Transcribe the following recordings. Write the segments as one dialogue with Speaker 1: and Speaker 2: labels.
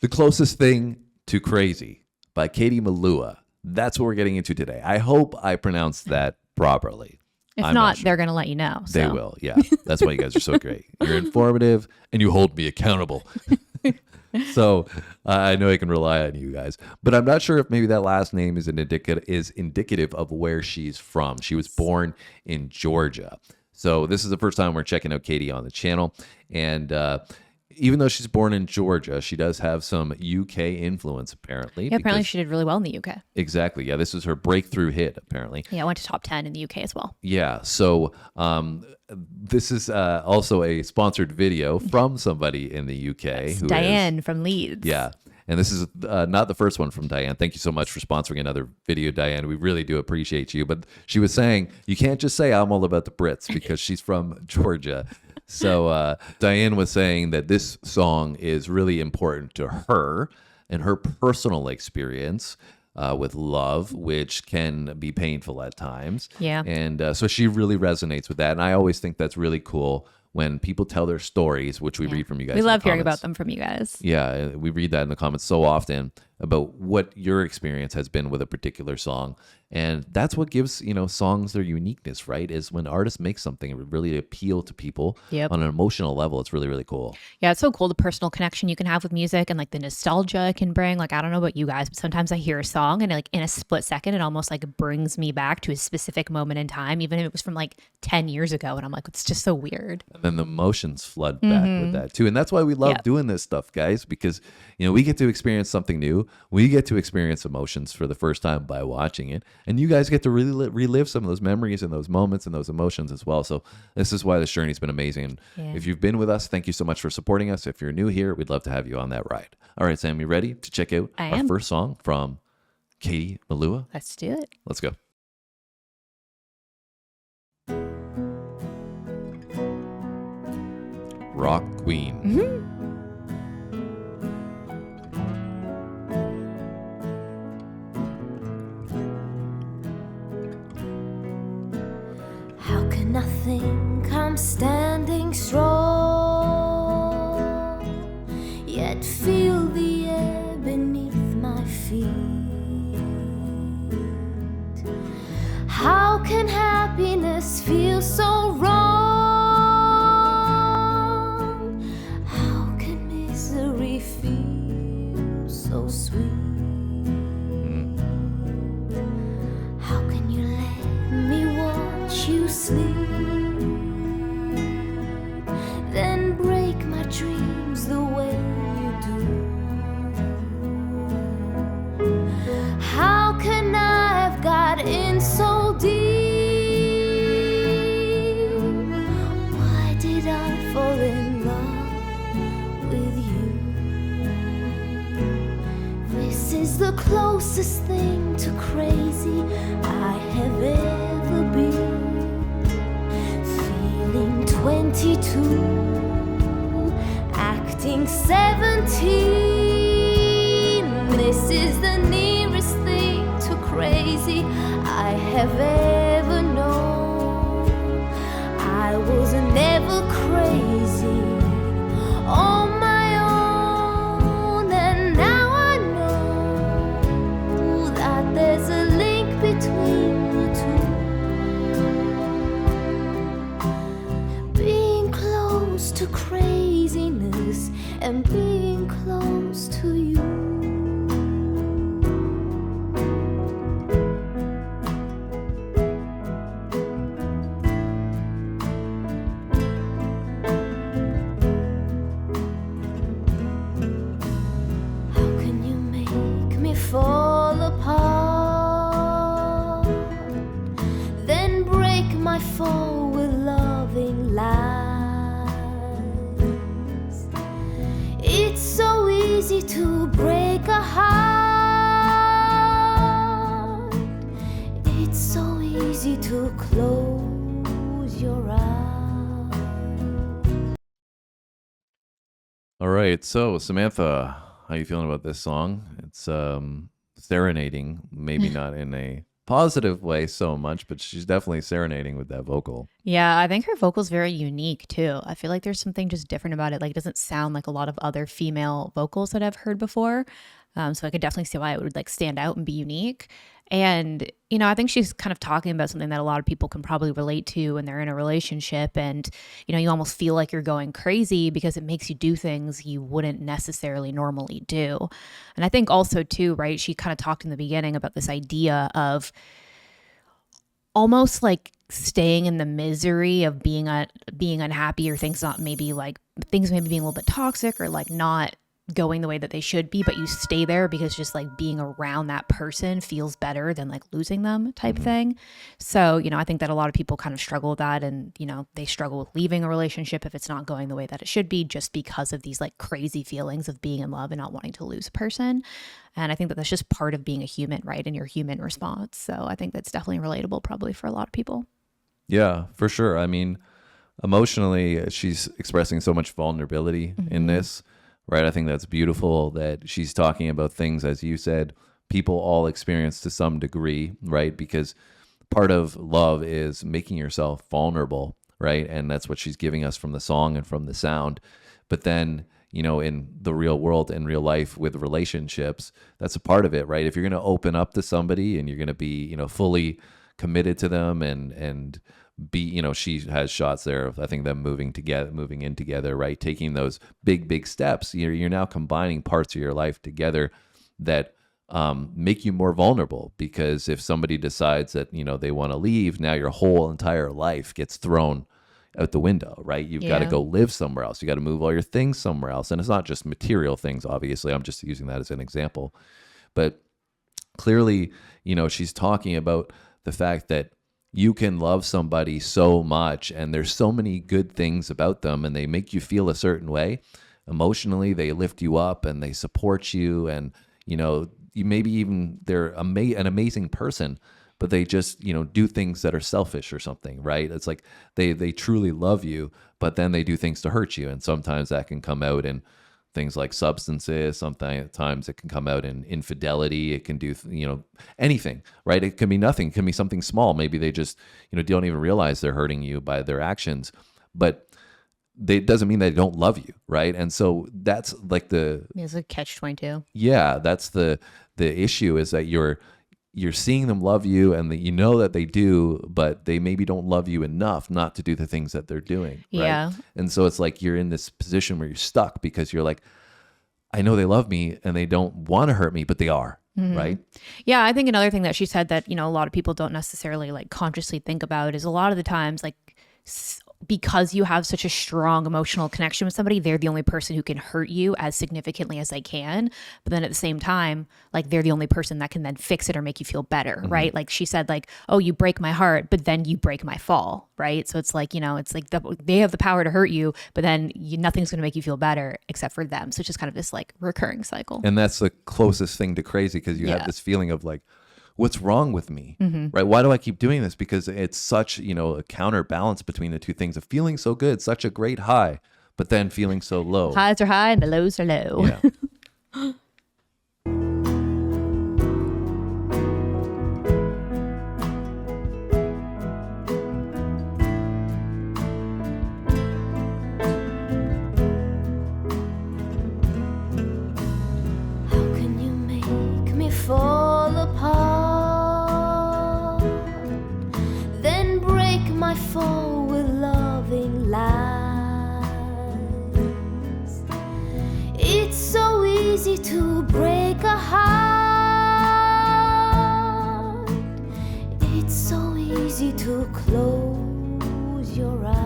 Speaker 1: The Closest Thing to Crazy by Katie Melua. That's what we're getting into today. I hope I pronounced that properly.
Speaker 2: If
Speaker 1: I'm
Speaker 2: not,
Speaker 1: sure.
Speaker 2: they're going to let you know.
Speaker 1: They will, yeah. That's why you guys are so great. You're informative and you hold me accountable. So I know I can rely on you guys. But I'm not sure if maybe that last name is indicative of where she's from. She was born in Georgia. So this is the first time we're checking out Katie on the channel. And even though she's born in Georgia, she does have some UK influence, apparently.
Speaker 2: Yeah, apparently she did really well in the UK.
Speaker 1: Exactly. Yeah, this is her breakthrough hit, apparently.
Speaker 2: Yeah, I went to top 10 in the UK as well.
Speaker 1: Yeah, so this is also a sponsored video from somebody in the UK.
Speaker 2: Who Diane from Leeds.
Speaker 1: Yeah, and this is not the first one from Diane. Thank you so much for sponsoring another video, Diane. We really do appreciate you. But she was saying, you can't just say I'm all about the Brits because she's from Georgia. So Diane was saying that this song is really important to her and her personal experience with love, which can be painful at times.
Speaker 2: Yeah.
Speaker 1: And so she really resonates with that. And I always think that's really cool when people tell their stories, which we read from you guys.
Speaker 2: We love hearing about them from you guys.
Speaker 1: Yeah, we read that in the comments so often about what your experience has been with a particular song. And that's what gives, songs their uniqueness, right? Is when artists make something and really appeal to people on an emotional level. It's really, really cool.
Speaker 2: Yeah, it's so cool, the personal connection you can have with music and like the nostalgia it can bring. Like, I don't know about you guys, but sometimes I hear a song and like in a split second, it almost like brings me back to a specific moment in time, even if it was from like 10 years ago. And I'm like, it's just so weird.
Speaker 1: And then the emotions flood back with that too. And that's why we love doing this stuff, guys, because, we get to experience something new. We get to experience emotions for the first time by watching it. And you guys get to really relive some of those memories and those moments and those emotions as well. So this is why this journey's been amazing. And if you've been with us, thank you so much for supporting us. If you're new here, we'd love to have you on that ride. All right, Sam, you ready to check out our first song from Katie Melua?
Speaker 2: Let's do it.
Speaker 1: Let's go. Rock Queen.
Speaker 2: Mm-hmm.
Speaker 3: Nothing comes standing strong, yet feel the air beneath my feet. How can happiness feel so wrong? How can misery feel so sweet? How can you let me watch you sleep? Then break my dreams the way you do. How can I have got in so deep? Why did I fall in love with you? This is the closest thing to crazy I have ever been. 22, acting 17. This is the nearest thing to crazy I have ever known. I was never crazy on my own, and now I know that there's a link between the two. To craziness and being close to you. How can you make me fall apart, then break my fall with loving lies? Easy to break a heart. It's so easy to close your eyes.
Speaker 1: All right, so Samantha, how are you feeling about this song? It's serenading, maybe not in a positive way so much, but she's definitely serenading with that vocal.
Speaker 2: Yeah, I think her vocal's very unique too. I feel like there's something just different about it. Like, it doesn't sound like a lot of other female vocals that I've heard before. So I could definitely see why it would like stand out and be unique. And, you know, I think she's kind of talking about something that a lot of people can probably relate to when they're in a relationship. And, you know, you almost feel like you're going crazy because it makes you do things you wouldn't necessarily normally do. And I think also too, right, she kind of talked in the beginning about this idea of almost like staying in the misery of being unhappy, or things maybe being a little bit toxic, or like not going the way that they should be, but you stay there because just like being around that person feels better than like losing them type thing. So, you know, I think that a lot of people kind of struggle with that, and, you know, they struggle with leaving a relationship if it's not going the way that it should be, just because of these like crazy feelings of being in love and not wanting to lose a person. And I think that that's just part of being a human, right? And your human response. So I think that's definitely relatable probably for a lot of people.
Speaker 1: Yeah, for sure. I mean, emotionally, she's expressing so much vulnerability in this. Right. I think that's beautiful that she's talking about things, as you said, people all experience to some degree, right? Because part of love is making yourself vulnerable, right? And that's what she's giving us from the song and from the sound. But then, you know, in the real world, in real life with relationships, that's a part of it, right? If you're going to open up to somebody and you're going to be, you know, fully committed to them and be, you know, she has shots there of, I think, them moving in together, right? Taking those big steps. You're now combining parts of your life together that make you more vulnerable, because if somebody decides that, you know, they want to leave, now your whole entire life gets thrown out the window, right? You've got to go live somewhere else. You got to move all your things somewhere else. And it's not just material things, obviously. I'm just using that as an example. But clearly, you know, she's talking about the fact that you can love somebody so much, and there's so many good things about them, and they make you feel a certain way. Emotionally, they lift you up and they support you, and, you know, you maybe even they're an amazing person, but they just, you know, do things that are selfish or something, right? It's like they truly love you, but then they do things to hurt you, and sometimes that can come out in things like substances. Sometimes it can come out in infidelity. It can do, you know, anything, right? It can be nothing. It can be something small. Maybe they just, you know, don't even realize they're hurting you by their actions, but it doesn't mean they don't love you, right? And so that's like
Speaker 2: it's a catch-22.
Speaker 1: Yeah, that's the issue, is that you're seeing them love you, and that you know that they do, but they maybe don't love you enough not to do the things that they're doing. Right?
Speaker 2: Yeah.
Speaker 1: And so it's like you're in this position where you're stuck, because you're like, I know they love me and they don't want to hurt me, but they are. Right.
Speaker 2: Yeah. I think another thing that she said that, you know, a lot of people don't necessarily like consciously think about is a lot of the times, like, because you have such a strong emotional connection with somebody, they're the only person who can hurt you as significantly as they can. But then at the same time, like, they're the only person that can then fix it or make you feel better, right? Like she said, like, oh, you break my heart, but then you break my fall, right? So it's like, you know, it's like they have the power to hurt you, but then nothing's going to make you feel better except for them. So it's just kind of this like recurring cycle.
Speaker 1: And that's the closest thing to crazy, because you have this feeling of like, what's wrong with me, right? Why do I keep doing this? Because it's such, you know, a counterbalance between the two things of feeling so good, such a great high, but then feeling so low.
Speaker 2: Highs are high and the lows are low.
Speaker 1: Yeah.
Speaker 3: How can you make me fall apart, then break my fall with loving lies? It's so easy to break a heart. It's so easy to close your eyes.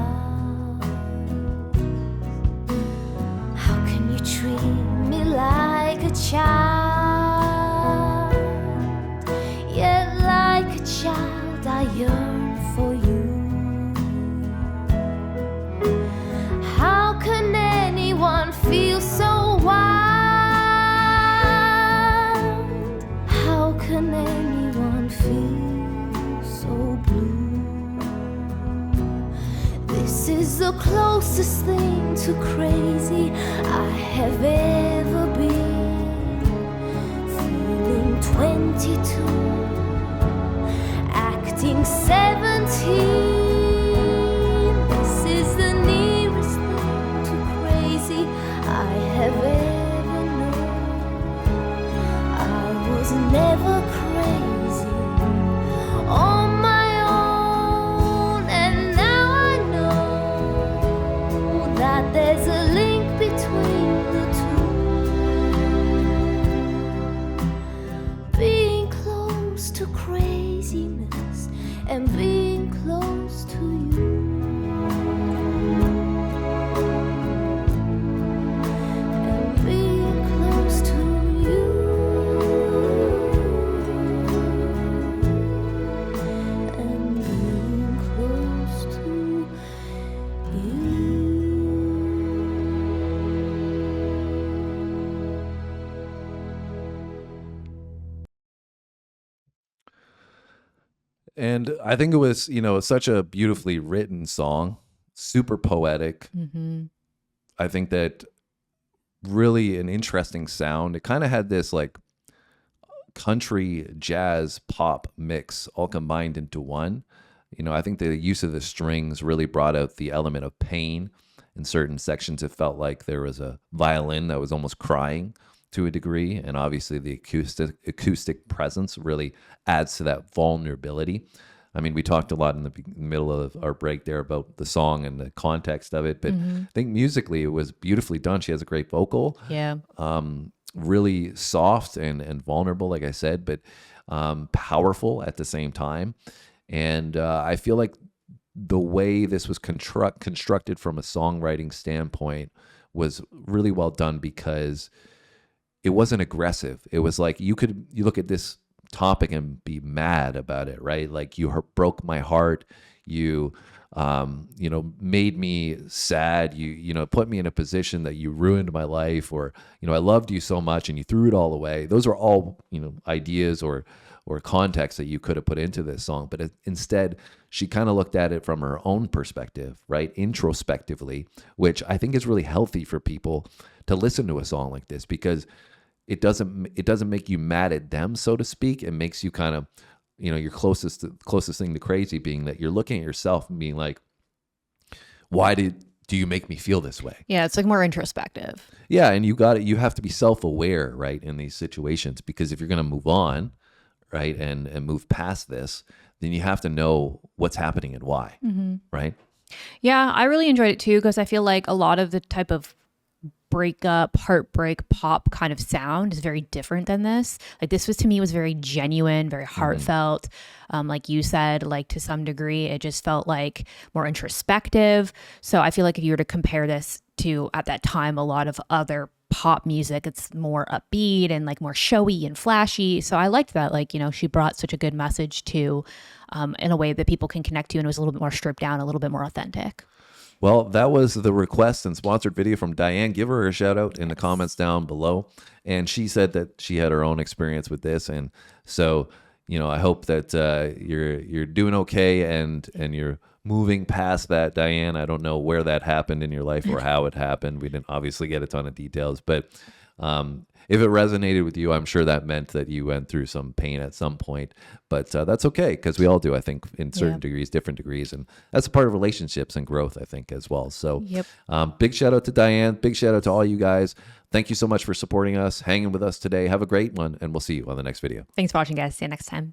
Speaker 3: How can you treat me like a child? Yet like a child I yearn for you. How can anyone feel so wild? How can anyone feel so blue? This is the closest thing to crazy I have ever been. Feeling 22, 17. This is the nearest thing to crazy I have ever known. I was never crazy on my own, and now I know that there's a link between the two. Being close to craziness and being close to you. And being close to you. And being close to you.
Speaker 1: And I think it was, such a beautifully written song, super poetic. I think that really an interesting sound. It kind of had this like country jazz pop mix all combined into one. I think the use of the strings really brought out the element of pain. In certain sections, it felt like there was a violin that was almost crying to a degree. And obviously the acoustic presence really adds to that vulnerability. I mean, we talked a lot in the middle of our break there about the song and the context of it, but I think musically it was beautifully done. She has a great vocal.
Speaker 2: Yeah.
Speaker 1: Really soft and vulnerable, like I said, but powerful at the same time. And I feel like the way this was constructed from a songwriting standpoint was really well done, because it wasn't aggressive. It was like you look at this topic and be mad about it, right? Like, you broke my heart. You made me sad. You put me in a position that you ruined my life, or, I loved you so much and you threw it all away. Those are all, ideas or context that you could have put into this song. But instead, she kind of looked at it from her own perspective, right? Introspectively, which I think is really healthy for people to listen to a song like this, because it doesn't make you mad at them, so to speak. It makes you kind of, your closest thing to crazy being that you're looking at yourself and being like, why do you make me feel this way?
Speaker 2: Yeah, it's like more introspective.
Speaker 1: Yeah, and you have to be self-aware, right, in these situations, because if you're going to move on, right, and move past this, then you have to know what's happening and why, right?
Speaker 2: Yeah, I really enjoyed it too, because I feel like a lot of the type of breakup, heartbreak, pop kind of sound is very different than this. Like, this was, to me, was very genuine, very heartfelt. Like you said, like to some degree, it just felt like more introspective. So I feel like if you were to compare this to, at that time, a lot of other pop music, it's more upbeat and like more showy and flashy. So I liked that, like, she brought such a good message to, in a way that people can connect to, and it was a little bit more stripped down, a little bit more authentic.
Speaker 1: Well, that was the request and sponsored video from Diane. Give her a shout out in the comments down below. And she said that she had her own experience with this. And so, I hope that you're doing okay and you're moving past that, Diane. I don't know where that happened in your life or how it happened. We didn't obviously get a ton of details, but if it resonated with you, I'm sure that meant that you went through some pain at some point. But that's okay, because we all do, I think, in certain degrees, different degrees. And that's a part of relationships and growth, I think, as well. So big shout out to Diane. Big shout out to all you guys. Thank you so much for supporting us, hanging with us today. Have a great one, and we'll see you on the next video.
Speaker 2: Thanks for watching, guys. See you next time.